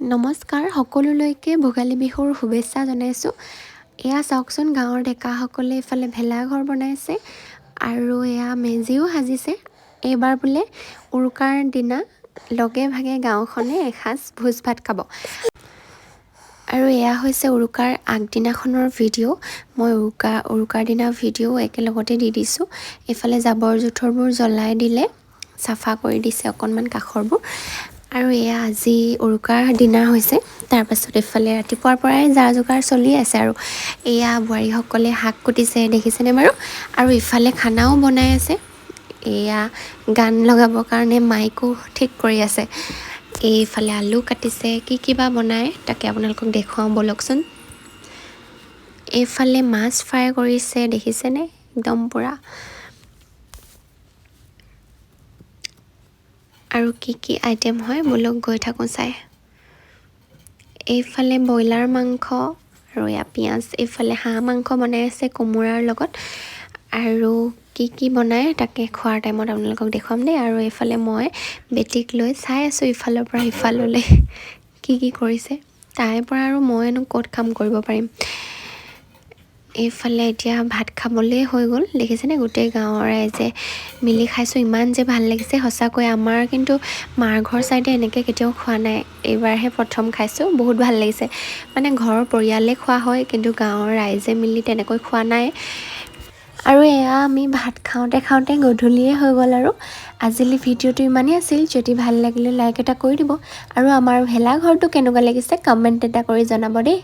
নমস্কাৰ সকলোলৈকে ভোগালী বিহুৰ শুভেচ্ছা জনাইছোঁ। এয়া চাওকচোন গাঁৱৰ ডেকাসকলে এইফালে ভেলাঘৰ বনাইছে আৰু এয়া মেজিও সাজিছে। এইবাৰ বোলে উৰুকাৰ দিনা লগে ভাগে গাঁওখনে এসাঁজ ভোজ ভাত খাব। আৰু এয়া হৈছে উৰুকাৰ আগদিনাখনৰ ভিডিঅ'। মই উৰুকাৰ দিনা ভিডিঅ' একেলগতে দি দিছোঁ। এইফালে জাবৰ জোঁথৰবোৰ জ্বলাই দিলে, চাফা কৰি দিছে অকণমান কাষৰবোৰ। আৰু এয়া আজি উৰুকাৰ দিনা হৈছে। তাৰপাছত এইফালে ৰাতিপুৱাৰ পৰাই যা যোগাৰ চলি আছে আৰু এয়া বোৱাৰীসকলে শাক কুটিছে দেখিছেনে বাৰু। আৰু ইফালে খানাও বনাই আছে। এয়া গান লগাবৰ কাৰণে মাইকো ঠিক কৰি আছে। এইফালে আলু কাটিছে, কি বা বনায় তাকে আপোনালোকক দেখুৱাওঁ ব'লকচোন। এইফালে মাছ ফ্ৰাই কৰিছে দেখিছেনে, একদম পূৰা। আৰু কি আইটেম হয় ব'লক গৈ থাকোঁ চাই। এইফালে ব্ৰইলাৰ মাংস আৰু এয়া পিঁয়াজ, এইফালে হাঁহ মাংস বনাই আছে কোমোৰাৰ লগত। আৰু কি বনায় তাকে খোৱাৰ টাইমত আপোনালোকক দেখুৱাম দেই। আৰু এইফালে মই বেটীক লৈ চাই আছোঁ ইফালৰ পৰা সিফাললৈ কি কৰিছে। তাইৰ পৰা আৰু মইনো ক'ত কাম কৰিব পাৰিম। এইফালে এতিয়া ভাত খাবলৈ হৈ গ'ল দেখিছেনে, গোটেই গাঁৱৰ ৰাইজে মিলি খাইছোঁ। ইমান যে ভাল লাগিছে সঁচাকৈ। আমাৰ কিন্তু মাৰ ঘৰ চাইডে এনেকৈ কেতিয়াও খোৱা নাই, এইবাৰহে প্ৰথম খাইছোঁ। বহুত ভাল লাগিছে। মানে ঘৰৰ পৰিয়ালে খোৱা হয় কিন্তু গাঁৱৰ ৰাইজে মিলি তেনেকৈ খোৱা নাই। আৰু এয়া আমি ভাত খাওঁতে গধূলিয়ে হৈ গ'ল। আৰু আজিলৈ ভিডিঅ'টো ইমানেই আছিল। যদি ভাল লাগিলে লাইক এটা কৰি দিব। আৰু আমাৰ ভেলাঘৰটো কেনেকুৱা লাগিছে কমেণ্ট এটা কৰি জনাব দেই।